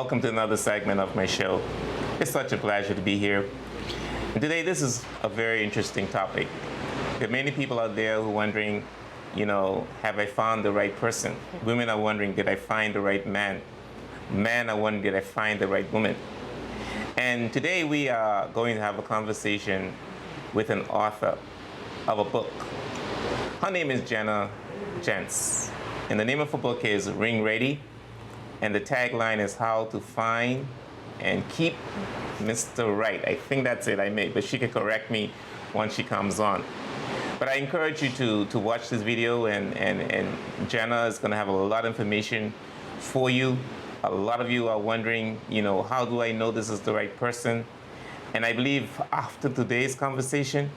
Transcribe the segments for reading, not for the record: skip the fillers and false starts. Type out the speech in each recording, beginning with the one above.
welcome to another segment of my show. It's such a pleasure to be here. And today, this is a very interesting topic. There are many people out there who are wondering, have I found the right person? Women are wondering, did I find the right man? Men are wondering, did I find the right woman? And today we are going to have a conversation with an author of a book. Her name is Jena Janse. And the name of her book is Ring Ready. And the tagline is How to Find and Keep Mr. Right. I think that's it, but she can correct me once she comes on. But I encourage you to watch this video, and Jena is going to have a lot of information for you. A lot of you are wondering, how do I know this is the right person? And I believe after today's conversation,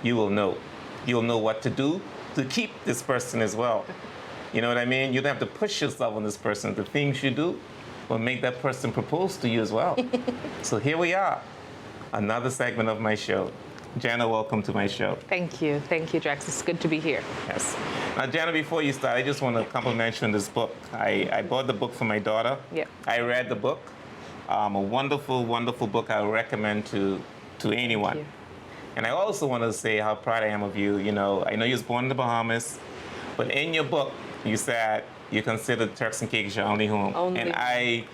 you will know. You'll know what to do to keep this person as well. You know what I mean? You don't have to push yourself on this person. The things you do will make that person propose to you as well. So here we are, another segment of my show. Jena, welcome to my show. Thank you, Drex. It's good to be here. Yes. Now, Jena, before you start, I just want to compliment you on this book. I bought the book for my daughter. Yeah. I read the book. A wonderful, wonderful book I would recommend to anyone. Thank you. And I also want to say how proud I am of you. I know you was born in the Bahamas, but in your book, you said you consider Turks and Caicos your only home. And I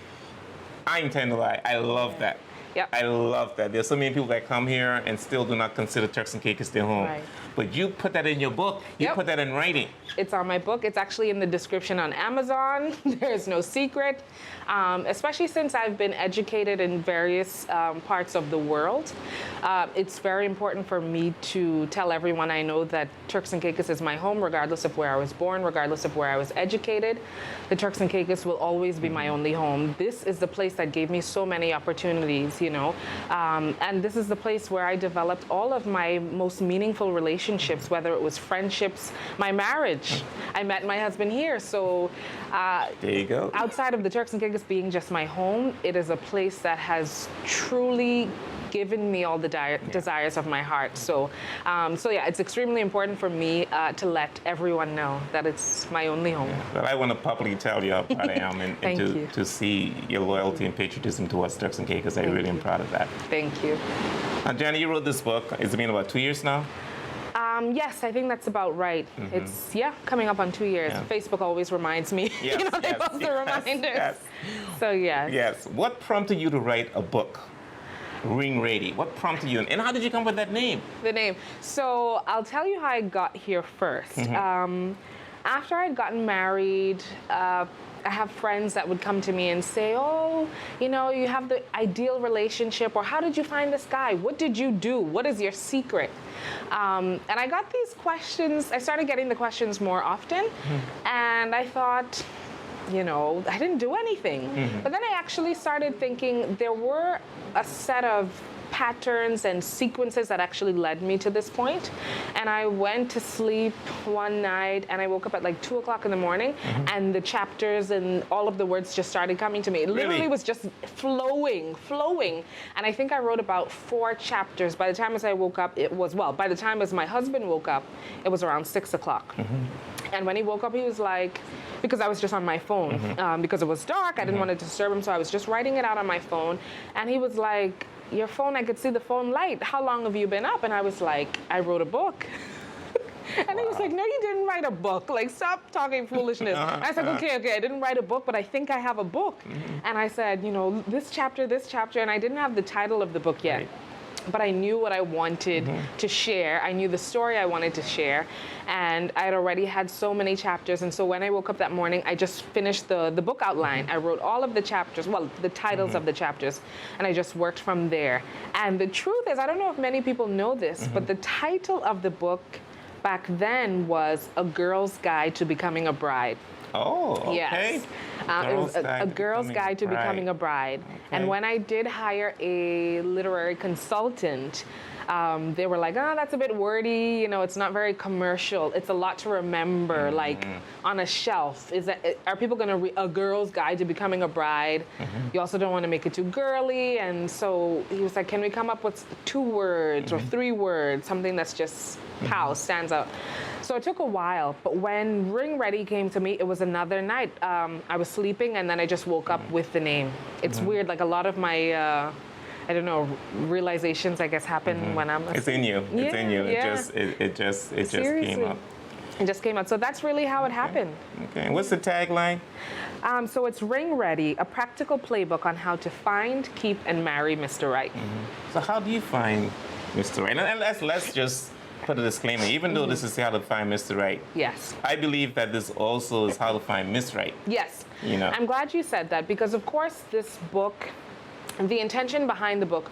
intend to lie. I love that. Yep. I love that. There's so many people that come here and still do not consider Turks and Caicos their home. Right. But you put that in your book. You put that in writing. It's on my book. It's actually in the description on Amazon. There's no secret. Especially since I've been educated in various parts of the world. It's very important for me to tell everyone I know that Turks and Caicos is my home, regardless of where I was born, regardless of where I was educated. The Turks and Caicos will always be my only home. This is the place that gave me so many opportunities, and this is the place where I developed all of my most meaningful relationships, whether it was friendships, my marriage. I met my husband here, so there you go. Outside of the Turks and Caicos being just my home, it is a place that has truly given me all the desires of my heart. So yeah, it's extremely important for me to let everyone know that it's my only home. Yeah. But I want to publicly tell you how proud I am and to see your loyalty and patriotism towards Turks and Caicos. I really am proud of that. Thank you. Now, Jena, you wrote this book. It's been about 2 years now? Yes, I think that's about right. Mm-hmm. It's, coming up on 2 years. Yeah. Facebook always reminds me. Yes, they post the reminders. Yes. So, yes. Yes. What prompted you to write a book? Ring Ready. What prompted you? And how did you come with that name? The name. So I'll tell you how I got here first. Mm-hmm. After I'd gotten married, I have friends that would come to me and say, oh, you have the ideal relationship, or how did you find this guy? What did you do? What is your secret? And I got these questions. I started getting the questions more often. Mm-hmm. And I thought, I didn't do anything. Mm-hmm. But then I actually started thinking there were a set of patterns and sequences that actually led me to this point. And I went to sleep one night and I woke up at like 2 o'clock in the morning, mm-hmm. and the chapters and all of the words just started coming to me. It literally was just flowing. And I think I wrote about 4 chapters. By the time as I woke up, by the time as my husband woke up, it was around 6 o'clock. Mm-hmm. And when he woke up, he was like, because I was just on my phone, mm-hmm. Because it was dark, I didn't want to disturb him, so I was just writing it out on my phone. And he was like, your phone, I could see the phone light. How long have you been up? And I was like, I wrote a book. And he was like, no, you didn't write a book. Like, stop talking foolishness. I said, okay, I didn't write a book, but I think I have a book. Mm-hmm. And I said, this chapter, and I didn't have the title of the book yet. Right. But I knew what I wanted to share. I knew the story I wanted to share. And I had already had so many chapters. And so when I woke up that morning, I just finished the book outline. I wrote all of the chapters, the titles of the chapters, and I just worked from there. And the truth is, I don't know if many people know this, but the title of the book back then was A Girl's Guide to Becoming a Bride. Oh, okay. Yes. It was a girl's guide to becoming a bride. Okay. And when I did hire a literary consultant, they were like, that's a bit wordy, it's not very commercial. It's a lot to remember, like on a shelf. Are people going to read A Girl's Guide to Becoming a Bride? Mm-hmm. You also don't want to make it too girly. And so he was like, can we come up with 2 words or 3 words, something that's just stands out. So it took a while, but when Ring Ready came to me, it was another night. I was sleeping and then I just woke up with the name. It's weird, like a lot of my, I don't know, realizations, I guess, happen when I'm asleep. It's in you. It's in you. Yeah. It just came Seriously. up. It just came out. So that's really how it happened. Okay. And what's the tagline? So it's Ring Ready, a practical playbook on how to find, keep, and marry Mr. Right. So how do you find Mr. Right? And let's just put a disclaimer. Even though this is how to find Mr. Right, Yes. I believe that this also is how to find Miss Right. Yes. You know. I'm glad you said that because, of course, this book, the intention behind the book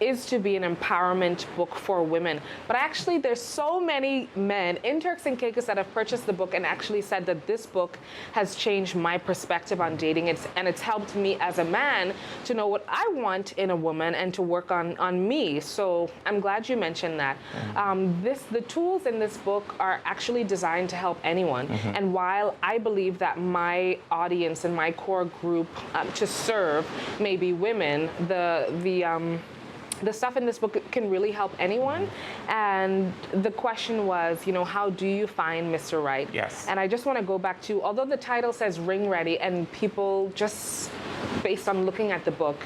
is to be an empowerment book for women. But actually, there's so many men in Turks and Caicos that have purchased the book and actually said that this book has changed my perspective on dating. And it's helped me as a man to know what I want in a woman and to work on me. So I'm glad you mentioned that. The tools in this book are actually designed to help anyone. And while I believe that my audience and my core group to serve may be women, the stuff in this book can really help anyone. And the question was, how do you find Mr. Right? Yes. And I just want to go back to, although the title says Ring Ready, and people just, based on looking at the book,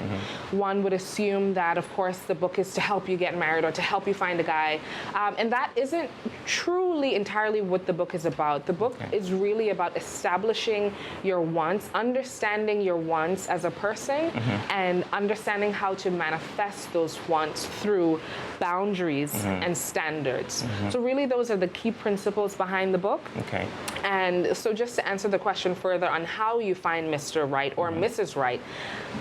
one would assume that, of course, the book is to help you get married or to help you find a guy. And that isn't truly entirely what the book is about. The book is really about establishing your wants, understanding your wants as a person, and understanding how to manifest those wants through boundaries and standards. So really, those are the key principles behind the book. Okay. And so just to answer the question further on how you find Mr. Right or Mrs. Right,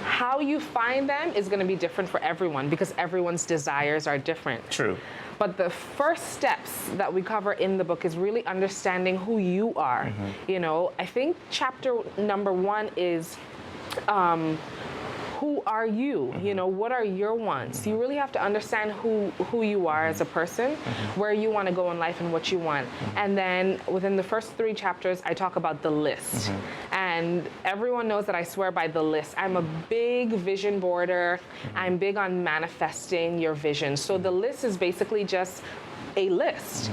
how you find them is going to be different for everyone because everyone's desires are different. True. But the first steps that we cover in the book is really understanding who you are. I think chapter number 1 is who are you? What are your wants? You really have to understand who you are as a person, where you want to go in life and what you want. And then within the first 3 chapters, I talk about the list. And everyone knows that I swear by the list. I'm a big vision boarder. I'm big on manifesting your vision. So the list is basically just a list.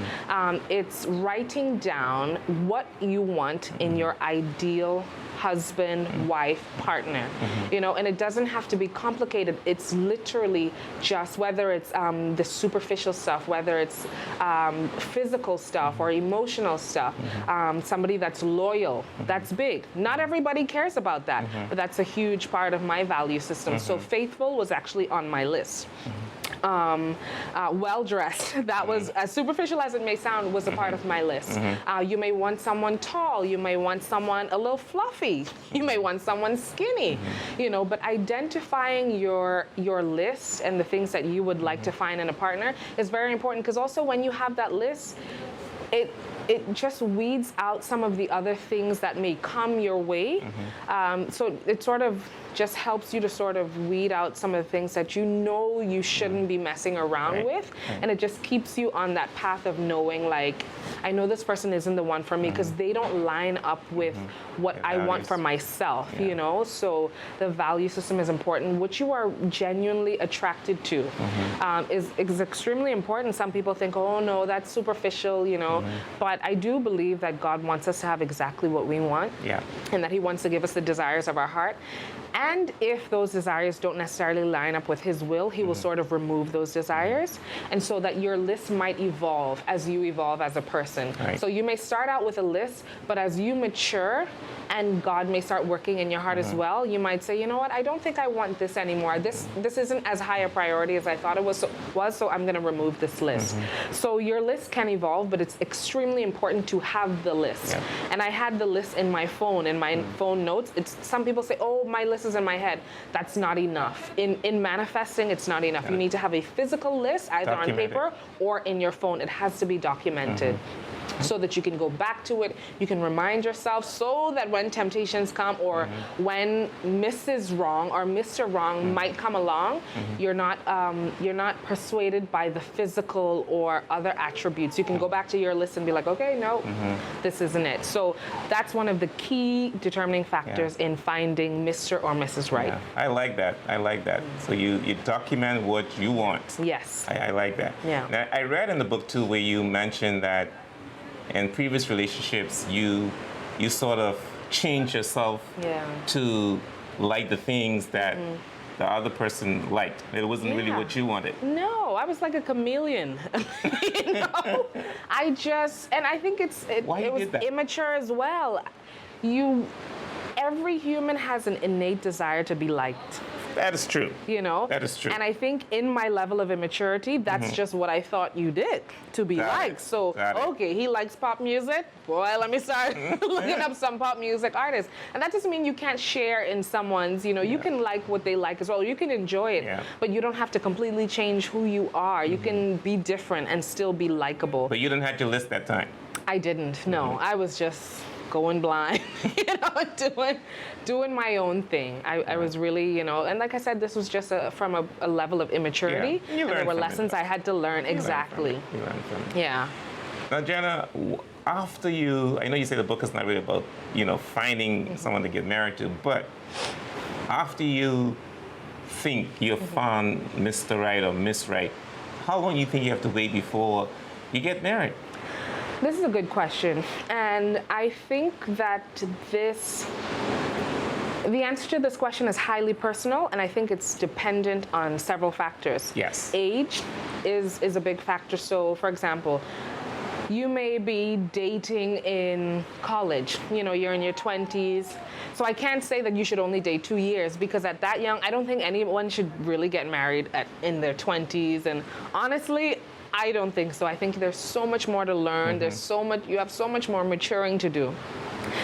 It's writing down what you want in your ideal husband, wife, partner, and it doesn't have to be complicated. It's literally just whether it's the superficial stuff, whether it's physical stuff or emotional stuff, somebody that's loyal, that's big. Not everybody cares about that, but that's a huge part of my value system. So faithful was actually on my list. Well-dressed, that was, as superficial as it may sound, was a part of my list. You may want someone tall, you may want someone a little fluffy, you may want someone skinny, but identifying your list and the things that you would like to find in a partner is very important, because also when you have that list, it just weeds out some of the other things that may come your way. So it sort of just helps you to sort of weed out some of the things that you shouldn't be messing around with. And it just keeps you on that path of knowing, like, I know this person isn't the one for me because they don't line up with what I want for myself, So the value system is important. What you are genuinely attracted to is extremely important. Some people think, oh no, that's superficial, But I do believe that God wants us to have exactly what we want. And that He wants to give us the desires of our heart. And if those desires don't necessarily line up with His will, He will sort of remove those desires. And so that your list might evolve as you evolve as a person. So you may start out with a list, but as you mature and God may start working in your heart as well, you might say, you know what, I don't think I want this anymore. This isn't as high a priority as I thought it was, so I'm going to remove this list. So your list can evolve, but it's extremely important to have the list. And I had the list in my phone, phone notes. Some people say, oh, my list is in my head. That's not enough. In manifesting, it's not enough. You need to have a physical list, either on paper or in your phone. It has to be documented. So that you can go back to it, you can remind yourself, so that when temptations come or when Mrs. Wrong or Mr. Wrong might come along, you're not persuaded by the physical or other attributes. You can go back to your list and be like, okay, no, this isn't it. So that's one of the key determining factors in finding Mr. or Mrs. Right. I like that. So you document what you want. Yes. I like that. Yeah. Now, I read in the book too where you mentioned that in previous relationships, you sort of change yourself Yeah. to like the things that the other person liked. It wasn't really Yeah. what you wanted. No, I was like a chameleon. You know, and I think Why you it was did that? immature as well. Every human has an innate desire to be liked. That is true. You know, That is true. And I think in my level of immaturity, that's just what I thought you did to be Got it. liked. So Got it. okay, he likes pop music. Boy, let me start looking up some pop music artists. And that doesn't mean you can't share in someone's. You know, you can like what they like as well. You can enjoy it, Yeah. but you don't have to completely change who you are. You can be different and still be likable. But you didn't have your list that time. I didn't. No, I was just going blind, you know, doing my own thing. I was really, you know, and like I said, this was just from a level of immaturity. Yeah, you And there learned were from it, lessons though. I had to learn. Exactly. You learned from it. Yeah. Now, Jena, after I know you say the book is not really about, you know, finding someone to get married to, but after you think you've found Mr. Right or Miss Right, how long do you think you have to wait before you get married? This is a good question. And I think that the answer to this question is highly personal, and I think it's dependent on several factors. Yes. Age is a big factor. So, for example, you may be dating in college. You know, you're in your 20s. So I can't say that you should only date 2 years, because at that young, I don't think anyone should really get married in their 20s. And honestly, I don't think so. I think there's so much more to learn. You have so much more maturing to do.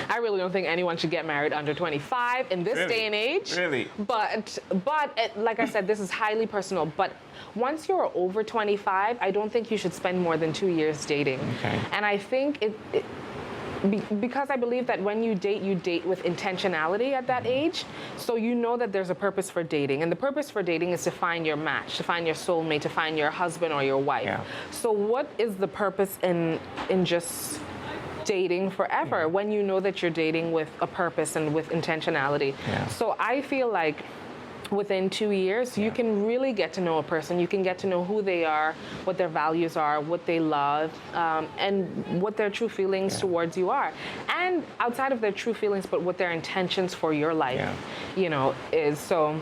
I really don't think anyone should get married under 25 in this Really? day and age. Really? But like I said, this is highly personal. But once you're over 25, I don't think you should spend more than 2 years dating. Okay. And I think because I believe that when you date with intentionality at that age. So you know that there's a purpose for dating. And the purpose for dating is to find your match, to find your soulmate, to find your husband or your wife. Yeah. So what is the purpose in just dating forever when you know that you're dating with a purpose and with intentionality? Yeah. So I feel like within 2 years, you can really get to know a person. You can get to know who they are, what their values are, what they love, and what their true feelings towards you are. And outside of their true feelings, but what their intentions for your life, you know, is. So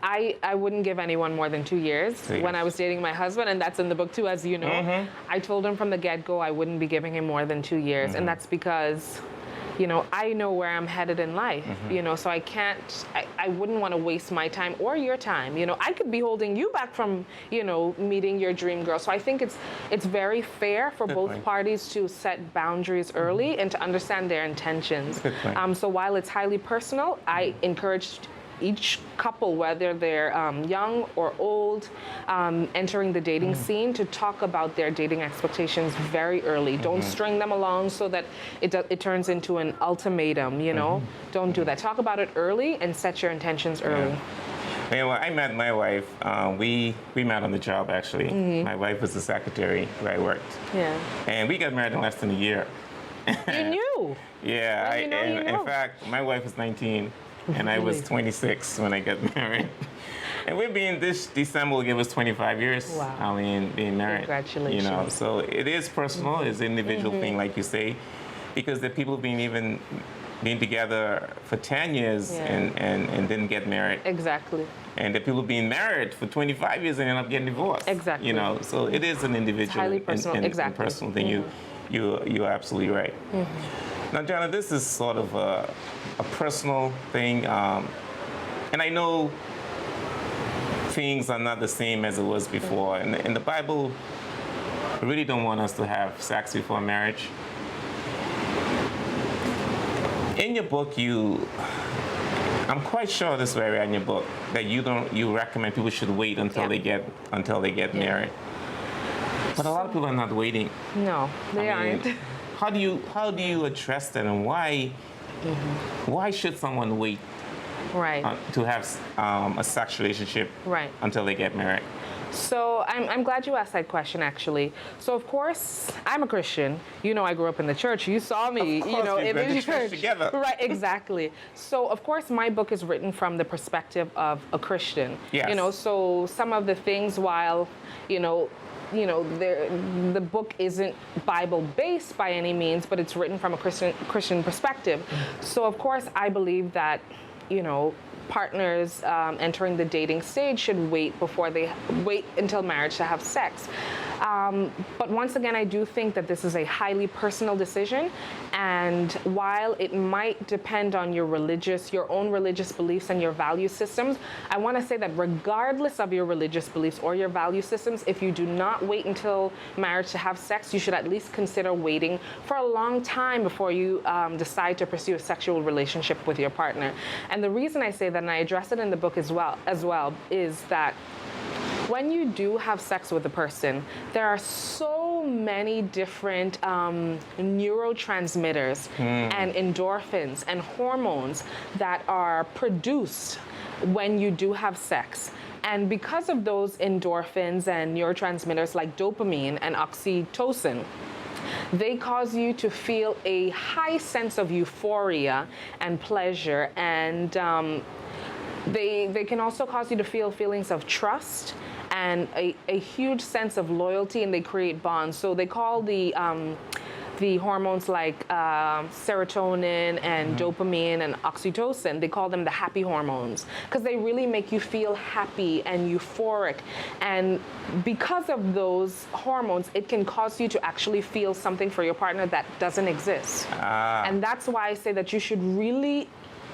I wouldn't give anyone more than 2 years. When I was dating my husband, and that's in the book too, as you know, I told him from the get-go I wouldn't be giving him more than 2 years. And that's because, you know, I know where I'm headed in life, you know, so I wouldn't want to waste my time or your time. You know, I could be holding you back from, you know, meeting your dream girl. So I think it's very fair for both parties to set boundaries early and to understand their intentions. So while it's highly personal, I encourage each couple, whether they're young or old, entering the dating scene, to talk about their dating expectations very early. Don't string them along so that it turns into an ultimatum, you know? Don't do that. Talk about it early and set your intentions early. Yeah, well, I met my wife. We met on the job, actually. My wife was the secretary where I worked. Yeah. And we got married in less than a year. You knew. Yeah, When you know, you know. In fact, my wife was 19 and I was 26 when I got married. And this December will give us 25 years. Wow. I mean, being married. Congratulations. You know, so it is personal, it's an individual thing, like you say, because the people been together for 10 years and didn't get married. Exactly. And the people being married for 25 years and end up getting divorced. Exactly. You know, so it is an individual highly personal. and Exactly. personal thing. You're absolutely right. Now, Jena, this is sort of a personal thing, and I know things are not the same as it was before. And in the Bible, we really don't want us to have sex before marriage. In your book, I'm quite sure this is where in your book that you recommend people should wait until they get married. But a lot of people are not waiting. No, they aren't. How do you address that, and why should someone wait to have a sexual relationship until they get married? So I'm glad you asked that question, actually. So of course, I'm a Christian. You know, I grew up in the church. You saw me, Of course, in the church together. Right, exactly. So of course, my book is written from the perspective of a Christian. Yes. You know, so some of the things, while, you know, the book isn't Bible-based by any means, but it's written from a Christian perspective. So of course, I believe that, partners entering the dating stage should wait until marriage to have sex. But once again, I do think that this is a highly personal decision, and while it might depend on your own religious beliefs and your value systems, I want to say that regardless of your religious beliefs or your value systems, if you do not wait until marriage to have sex, you should at least consider waiting for a long time before you decide to pursue a sexual relationship with your partner. And the reason I say that, and I address it in the book as well, is that when you do have sex with a person, there are so many different neurotransmitters and endorphins and hormones that are produced when you do have sex. And because of those endorphins and neurotransmitters like dopamine and oxytocin, they cause you to feel a high sense of euphoria and pleasure, and they can also cause you to feel feelings of trust and a huge sense of loyalty, and they create bonds. So they call the hormones like serotonin and dopamine and oxytocin, they call them the happy hormones, because they really make you feel happy and euphoric. And because of those hormones, it can cause you to actually feel something for your partner that doesn't exist. And that's why I say that you should really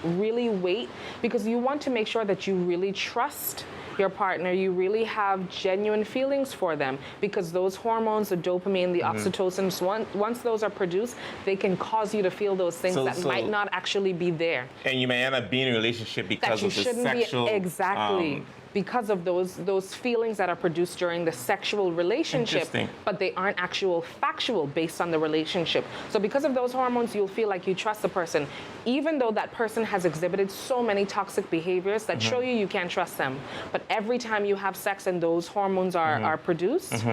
wait, because you want to make sure that you really trust your partner, you really have genuine feelings for them, because those hormones, the dopamine, the oxytocin, once those are produced, they can cause you to feel those things that might not actually be there. And you may end up being in a relationship because of the sexual... Exactly. Because of those feelings that are produced during the sexual relationship, but they aren't factual based on the relationship. So because of those hormones, you'll feel like you trust the person, even though that person has exhibited so many toxic behaviors that show you can't trust them. But every time you have sex and those hormones are produced,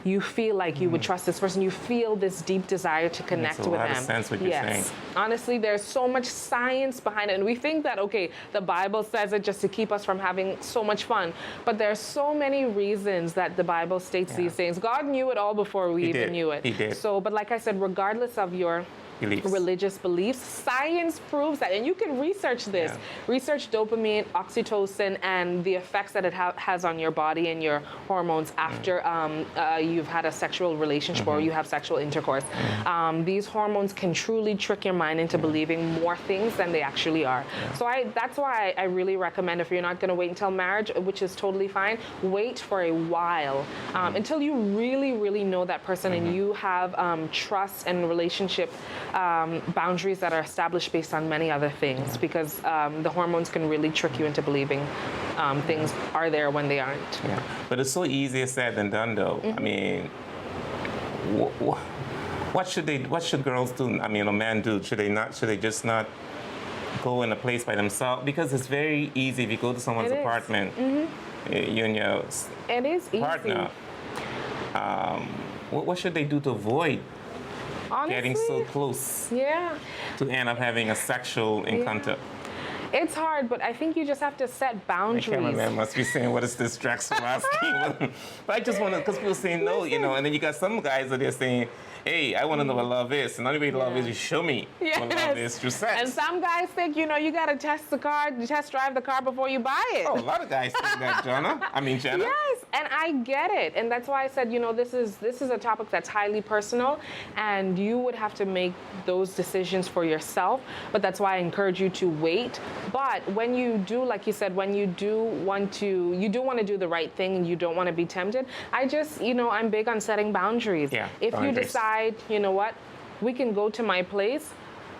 you feel like you would trust this person. You feel this deep desire to connect with them. Makes a lot of sense what you're saying. Honestly, there's so much science behind it. And we think that, okay, the Bible says it just to keep us from having so much fun. But there's so many reasons that the Bible states these things. God knew it all before we even knew it. He did. So, but like I said, regardless of your religious beliefs, science proves that, and you can research this. Research dopamine, oxytocin, and the effects that it has on your body and your hormones after you've had a sexual relationship or you have sexual intercourse. These hormones can truly trick your mind into believing more things than they actually are. So that's why I really recommend, if you're not going to wait until marriage, which is totally fine, wait for a while until you really know that person and you have trust and relationship boundaries that are established based on many other things, because the hormones can really trick you into believing things are there when they aren't. But it's so easier said than done, though. I mean, what should girls do? I mean, or men do? Should they just not go in a place by themselves? Because it's very easy if you go to someone's apartment, you and your partner. What should they do to avoid getting so close to end up having a sexual encounter? It's hard, but I think you just have to set boundaries. The cameraman must be saying, what is this Drexel asking? But I just want to, because people say no, and then you got some guys that are saying, hey, I want to know what love is. And the only way love is, you show me what love is through sex. And some guys think, you got to test drive the car before you buy it. Oh, a lot of guys think that, Jena. Yes, and I get it. And that's why I said, this is a topic that's highly personal, and you would have to make those decisions for yourself. But that's why I encourage you to wait. But when you do, like you said, when you do want to do the right thing and you don't want to be tempted, I'm big on setting boundaries. If you decide, you know what, we can go to my place,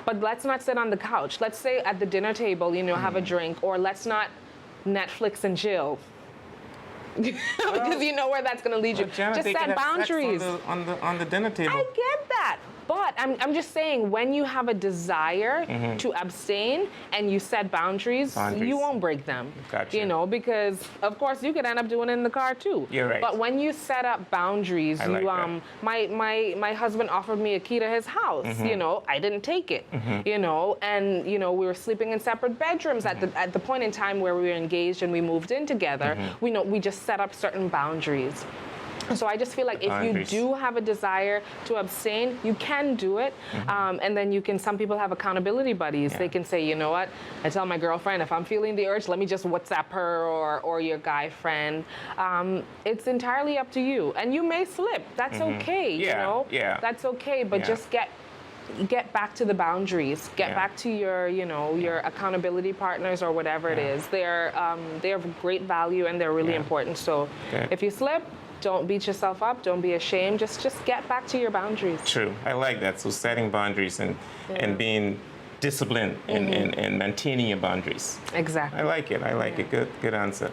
but let's not sit on the couch. Let's say at the dinner table, have a drink, or let's not Netflix and chill. Because you know where that's going to lead you. Just set boundaries on the dinner table. I get that. But I'm just saying, when you have a desire to abstain and you set boundaries, you won't break them. Gotcha. Because of course you could end up doing it in the car too. You're right. But when you set up boundaries, my husband offered me a key to his house. I didn't take it. And we were sleeping in separate bedrooms at the point in time where we were engaged and we moved in together. We just set up certain boundaries. So I just feel like if you Boundaries. do have a desire to abstain, you can do it. And then you can, some people have accountability buddies. Yeah. They can say, you know what, I tell my girlfriend, if I'm feeling the urge, let me just WhatsApp her or your guy friend. It's entirely up to you. And you may slip. That's okay, Yeah, you know? yeah. That's okay, but Yeah. just get back to the boundaries. Get Yeah. back to your, you know, your accountability partners or whatever it Yeah. is. They're of great value and they're really Yeah. important. So Okay. if you slip, don't beat yourself up. Don't be ashamed. Just get back to your boundaries. True. I like that. So setting boundaries and being disciplined and maintaining your boundaries. Exactly. I like it. I like it. Good answer.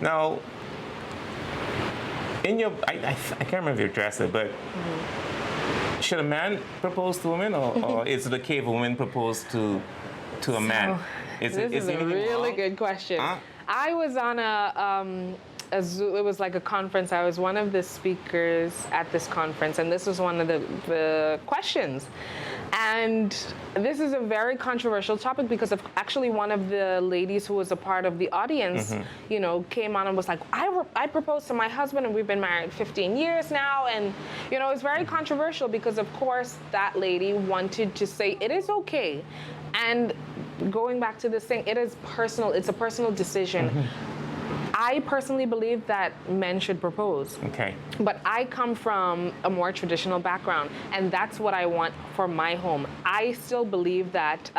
Now, in your, I can't remember if you addressed it, but should a man propose to a woman, or is it okay if a woman propose to a man? This is a anything really wrong? good question. Huh? I was on it was like a conference. I was one of the speakers at this conference, and this was one of the questions. And this is a very controversial topic because of actually one of the ladies who was a part of the audience, you know, came on and was like, I proposed to my husband and we've been married 15 years now. And, you know, it's very controversial because, of course, that lady wanted to say it is okay. And going back to this thing, it is personal. It's a personal decision. I personally believe that men should propose. Okay. But I come from a more traditional background, and that's what I want for my home. I still believe that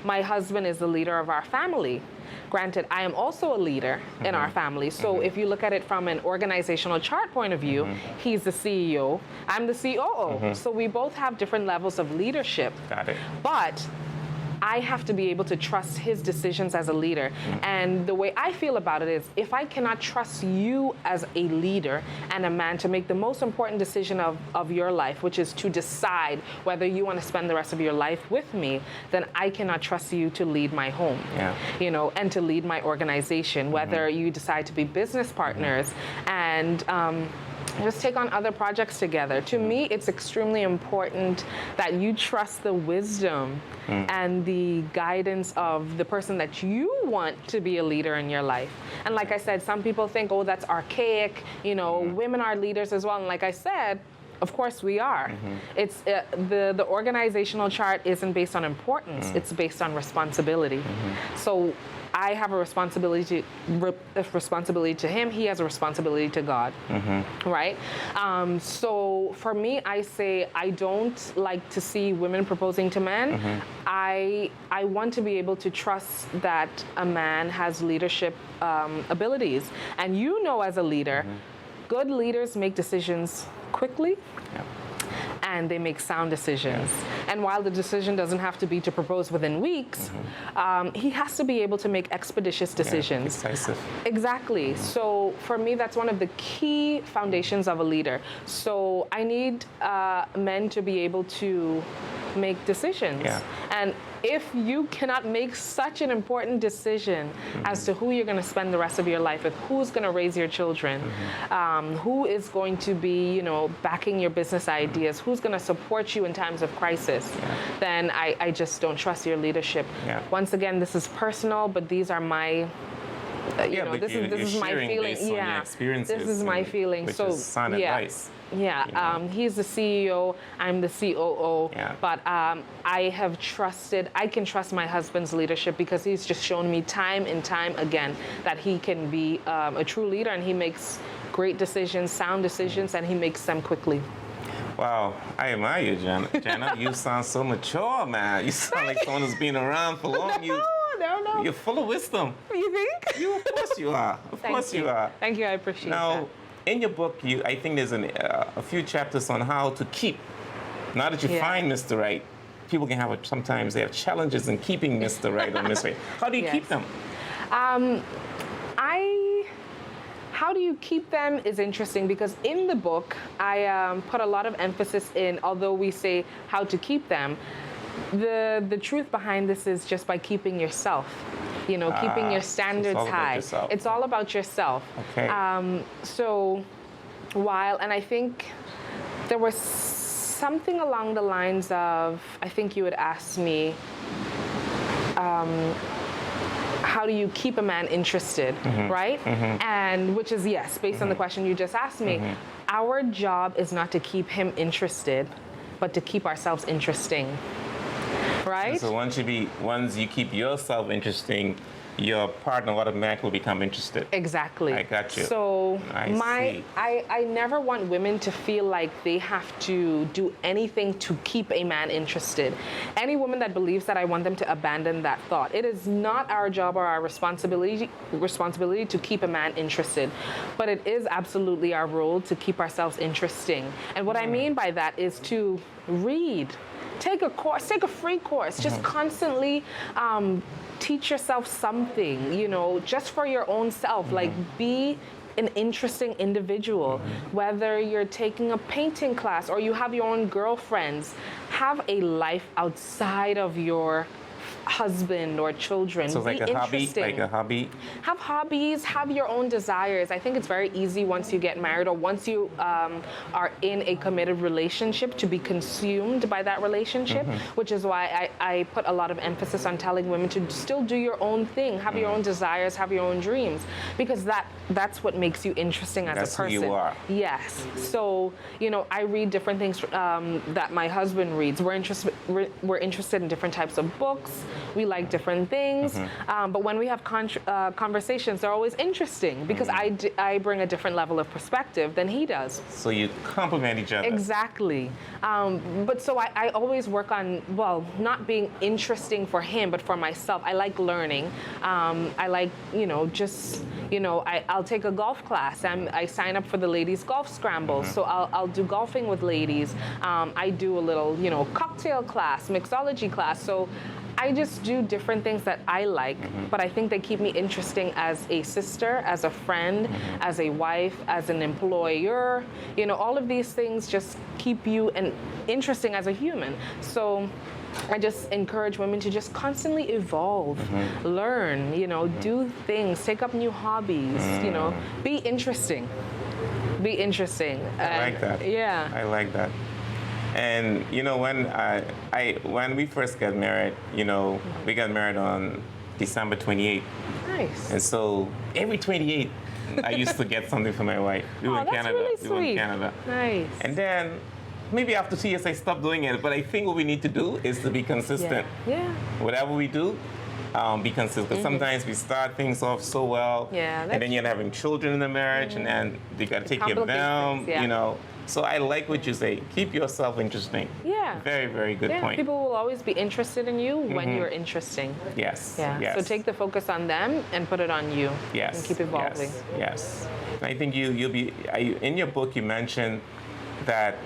my husband is the leader of our family. Granted, I am also a leader in our family. So if you look at it from an organizational chart point of view, he's the CEO, I'm the COO. So we both have different levels of leadership. Got it. But I have to be able to trust his decisions as a leader. And the way I feel about it is, if I cannot trust you as a leader and a man to make the most important decision of your life, which is to decide whether you want to spend the rest of your life with me, then I cannot trust you to lead my home, you know, and to lead my organization, whether you decide to be business partners and just take on other projects together. To me, it's extremely important that you trust the wisdom and the guidance of the person that you want to be a leader in your life. And like I said, some people think, oh, that's archaic. You know, women are leaders as well. And like I said, of course we are. It's the organizational chart isn't based on importance. It's based on responsibility. So I have a responsibility to him. He has a responsibility to God, right? So for me, I say I don't like to see women proposing to men. I want to be able to trust that a man has leadership abilities. And you know, as a leader, good leaders make decisions quickly. And they make sound decisions. And while the decision doesn't have to be to propose within weeks, he has to be able to make expeditious decisions. Decisive. Exactly. So for me, that's one of the key foundations of a leader. So I need men to be able to make decisions. And if you cannot make such an important decision as to who you're going to spend the rest of your life with, who's going to raise your children, who is going to be, you know, backing your business ideas, who's going to support you in times of crisis, then I just don't trust your leadership. Once again, this is personal, but these are my this is my feeling. This is my feeling. Which so is sound advice. He's the CEO, I'm the COO, but I can trust my husband's leadership because he's just shown me time and time again that he can be a true leader, and he makes great decisions, sound decisions, and he makes them quickly. Wow, I admire you, Jena. You sound so mature, man. You sound like someone who's been around for long. No. You're full of wisdom. You think? Of course you are. Of course you are. Thank you, I appreciate that. Now, in your book, I think there's a few chapters on how to keep. Now that you find Mr. Right, people can sometimes they have challenges in keeping Mr. Right or Miss Right. How do you keep them? How do you keep them is interesting because in the book, I put a lot of emphasis in, although we say how to keep them, the truth behind this is just by keeping yourself, you know, keeping your standards high. It's all about yourself. Okay. And I think there was something along the lines of, I think you had asked me, how do you keep a man interested, right? And which is, yes, based on the question you just asked me, our job is not to keep him interested, but to keep ourselves interesting, right? So once you keep yourself interesting, your partner automatically will become interested. Exactly. I got you. So I never want women to feel like they have to do anything to keep a man interested. Any woman that believes that, I want them to abandon that thought. It is not our job or our responsibility to keep a man interested, but it is absolutely our role to keep ourselves interesting. And what I mean by that is to read. Take a course, take a free course. Just constantly teach yourself something, just for your own self. Like, be an interesting individual. Whether you're taking a painting class or you have your own girlfriends, have a life outside of your husband or children. So be like a hobby? Have hobbies, have your own desires. I think it's very easy once you get married or once you are in a committed relationship to be consumed by that relationship, which is why I put a lot of emphasis on telling women to still do your own thing, have your own desires, have your own dreams, because that's what makes you interesting as a person. That's who you are. Yes. So, I read different things that my husband reads. We're interested in different types of books. We like different things, but when we have conversations, they're always interesting because I bring a different level of perspective than he does. So you complement each other. Exactly. But so I always work on, not being interesting for him, but for myself. I like learning. I like, I'll take a golf class. I sign up for the ladies' golf scramble, so I'll do golfing with ladies. I do a little, cocktail class, mixology class. So I just do different things that I like, but I think they keep me interesting as a sister, as a friend, as a wife, as an employer. All of these things just keep you interesting as a human. So I just encourage women to just constantly evolve, learn, do things, take up new hobbies, be interesting. Be interesting. I like that. Yeah. I like that. And when we first got married, we got married on December 28th. Nice. And so every 28th, I used to get something for my wife. We were in Canada. Really sweet. We were in Canada. Nice. And then maybe after 2 years, I stopped doing it. But I think what we need to do is to be consistent. Yeah. Whatever we do, be consistent. Because sometimes we start things off so well, and then you're having children in the marriage, and then you got to take care of them. So I like what you say. Keep yourself interesting. Yeah. Very, very good point. People will always be interested in you when you're interesting. Yes. Yeah. Yes. So take the focus on them and put it on you. Yes. And keep evolving. Yes. And I think you'll be in your book. You mentioned that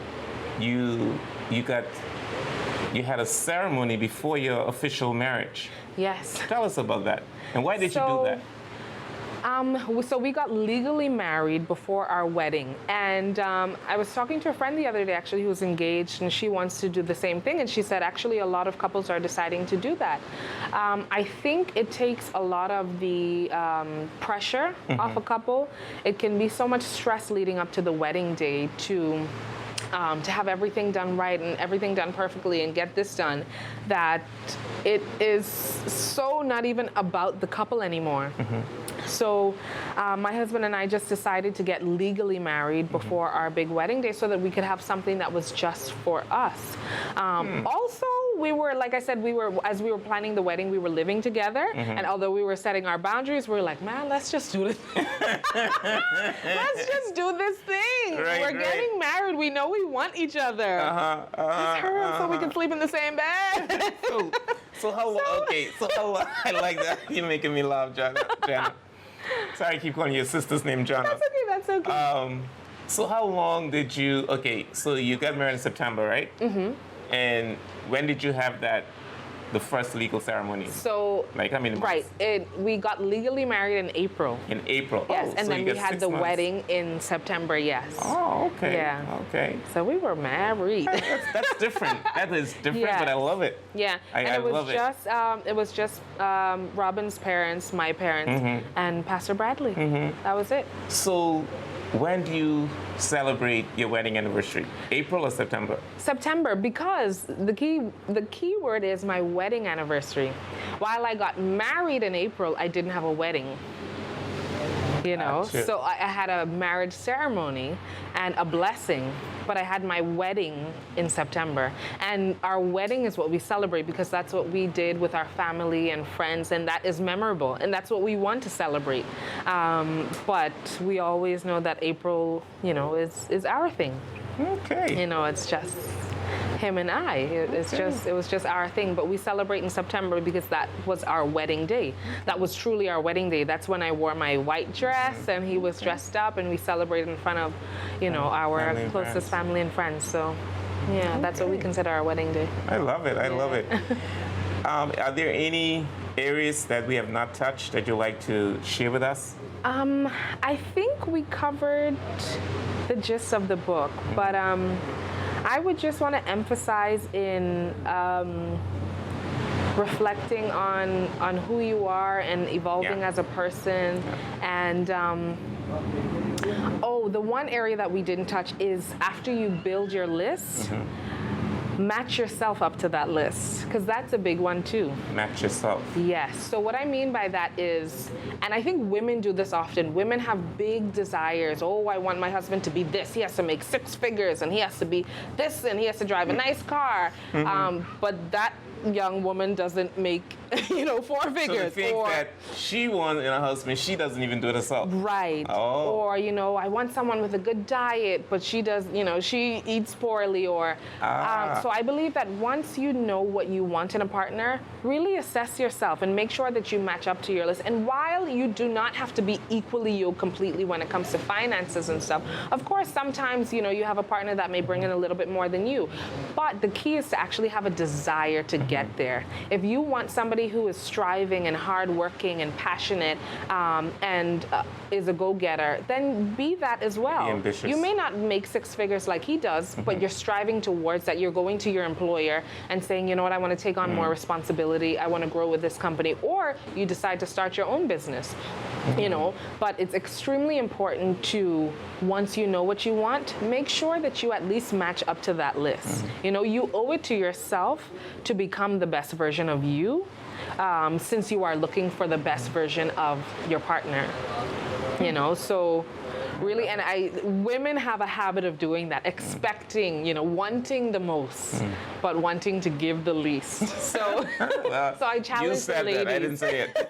you had a ceremony before your official marriage. Yes. Tell us about that. And why did you do that? So we got legally married before our wedding, and I was talking to a friend the other day actually who was engaged, and she wants to do the same thing, and she said actually a lot of couples are deciding to do that. I think it takes a lot of the pressure off a couple. It can be so much stress leading up to the wedding day to have everything done right and everything done perfectly and get this done, that it is so not even about the couple anymore. So my husband and I just decided to get legally married before our big wedding day so that we could have something that was just for us. Also, we were, like I said, as we were planning the wedding, we were living together. And although we were setting our boundaries, we were like, man, let's just do this. Let's just do this thing. We're getting married. We know we want each other. Let's hurry up so we can sleep in the same bed. So how long? I like that. You're making me laugh, Jana. Sorry, I keep calling your sister's name Jana. That's okay. So how long did you? So you got married in September, right? And when did you have the first legal ceremony? So, like how many months? Right. We got legally married in April. In April. Yes, and so then we had the wedding in September. Yes. Oh, okay. Yeah. Okay. So we were married. That's different. That is different, but I love it. Yeah. I love it. It was just Robin's parents, my parents, and Pastor Bradley. That was it. So when do you celebrate your wedding anniversary? April or September? September, because the key word is my wedding anniversary. While I got married in April, I didn't have a wedding. Gotcha. So I had a marriage ceremony and a blessing, but I had my wedding in September. And our wedding is what we celebrate because that's what we did with our family and friends, and that is memorable, and that's what we want to celebrate. But we always know that April, is our thing. Okay. It's just him and I. It was just our thing. But we celebrate in September because that was our wedding day. That was truly our wedding day. That's when I wore my white dress and he was dressed up, and we celebrated in front of, our closest family and friends. So, yeah, that's what we consider our wedding day. I love it. I love it. Are there any areas that we have not touched that you'd like to share with us? I think we covered the gist of the book, but I would just want to emphasize in reflecting on who you are and evolving as a person. And the one area that we didn't touch is after you build your list, match yourself up to that list, because that's a big one too. Match yourself. Yes. So what I mean by that is, and I think women do this often, women have big desires. Oh, I want my husband to be this. He has to make 6 figures, and he has to be this, and he has to drive a nice car. But that young woman doesn't make, 4 figures. So the things that she wants in a husband, she doesn't even do it herself. Right. Oh. Or, I want someone with a good diet, but she does, she eats poorly. Or so I believe that once you know what you want in a partner, really assess yourself and make sure that you match up to your list. And while you do not have to be equally yoked completely when it comes to finances and stuff, of course, sometimes, you have a partner that may bring in a little bit more than you. But the key is to actually have a desire to get there. If you want somebody who is striving and hardworking and passionate and is a go-getter, then be that as well. Be ambitious. You may not make 6 figures like he does, but you're striving towards that. You're going to your employer and saying, you know what, I want to take on more responsibility. I want to grow with this company. Or you decide to start your own business, But it's extremely important to, once you know what you want, make sure that you at least match up to that list. You owe it to yourself to become the best version of you, since you are looking for the best version of your partner. So really, and women have a habit of doing that, expecting, wanting the most, but wanting to give the least. So, so I challenge the ladies. That. I didn't say it.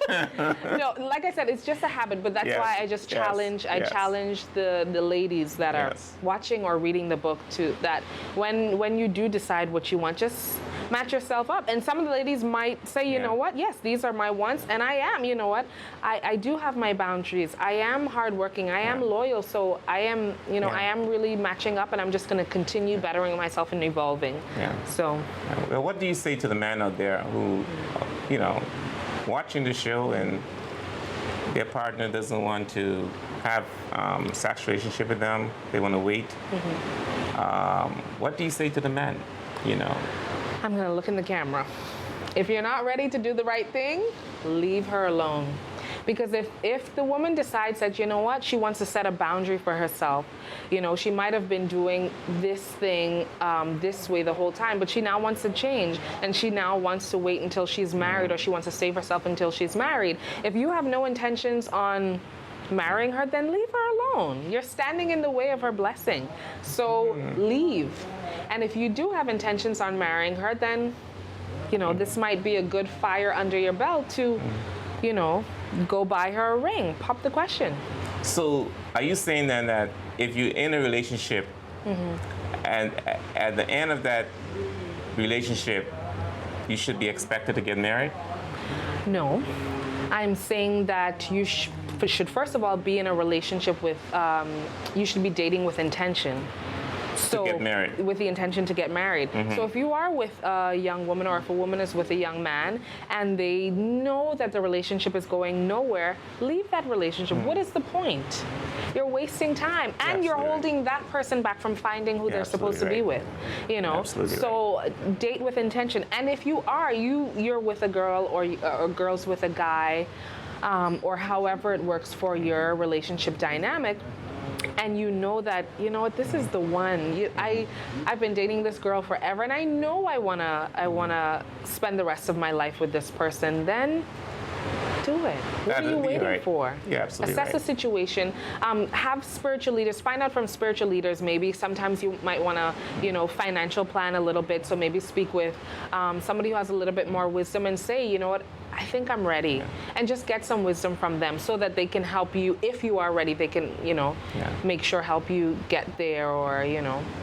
No, like I said, it's just a habit, but that's why I just challenge. I challenge the ladies that are watching or reading the book that when you do decide what you want, just match yourself up. And some of the ladies might say, you know what, yes, these are my wants, and I am, I do have my boundaries. I am hardworking. I am loyal. So I am, I am really matching up, and I'm just going to continue bettering myself and evolving. Yeah. So. Well, what do you say to the man out there who, watching the show and their partner doesn't want to have sex relationship with them? They want to wait. What do you say to the man? I'm going to look in the camera. If you're not ready to do the right thing, leave her alone. Because if the woman decides that, she wants to set a boundary for herself, she might have been doing this thing this way the whole time, but she now wants to change, and she now wants to wait until she's married, or she wants to save herself until she's married. If you have no intentions on marrying her, then leave her alone. You're standing in the way of her blessing. So leave. And if you do have intentions on marrying her, then, this might be a good fire under your belt to, go buy her a ring, pop the question. So are you saying then that if you're in a relationship and at the end of that relationship, you should be expected to get married? No. I'm saying that you should first of all be in a relationship with, you should be dating with intention. So, to get married. With the intention to get married. So if you are with a young woman, or if a woman is with a young man, and they know that the relationship is going nowhere, leave that relationship. What is the point? You're wasting time, and you're holding that person back from finding who they're supposed to be with. So date with intention. And if you are, you're with a girl, or girl's with a guy, or however it works for your relationship dynamic, and you know that, you know what, this is the one. I've been dating this girl forever, and I know I wanna spend the rest of my life with this person. Then do it. What are you waiting for? Yeah, absolutely. Assess the situation. Have spiritual leaders. Find out from spiritual leaders. Maybe sometimes you might want to, financial plan a little bit. So maybe speak with somebody who has a little bit more wisdom and say, you know what, I think I'm ready. Yeah. And just get some wisdom from them so that they can help you. If you are ready, they can, make sure help you get there, or,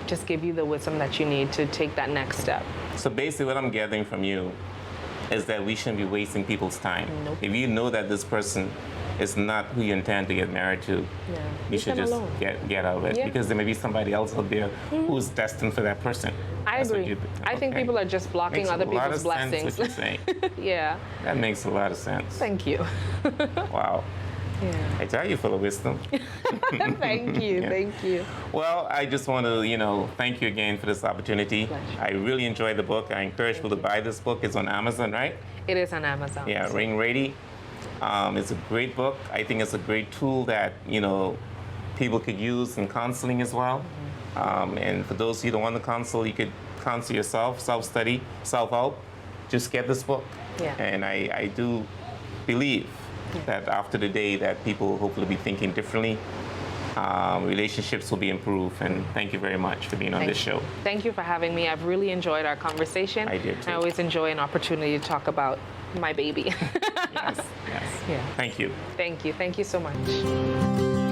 just give you the wisdom that you need to take that next step. So basically what I'm gathering from you is that we shouldn't be wasting people's time. Nope. If you know that this person is not who you intend to get married to, you should just get out of it, because there may be somebody else out there who's destined for that person. I agree. I think people are just blocking other people's blessings. Makes a lot of sense what you're saying. Yeah. That makes a lot of sense. Thank you. Wow. Yeah. I tell you, full of wisdom. Thank you. Yeah. Thank you. Well, I just want to, thank you again for this opportunity. Pleasure. I really enjoyed the book. I encourage people to buy this book. It's on Amazon, right? It is on Amazon. Yeah, Ring Ready. It's a great book. I think it's a great tool that, people could use in counseling as well. And for those who don't want to counsel, you could counsel yourself, self-study, self-help. Just get this book. Yeah. And I do believe that after the day that people will hopefully be thinking differently, relationships will be improved. And thank you very much for being on this show. Thank you for having me. I've really enjoyed our conversation. I did too. I always enjoy an opportunity to talk about my baby. Yes. Yeah. Thank you. Thank you. Thank you so much.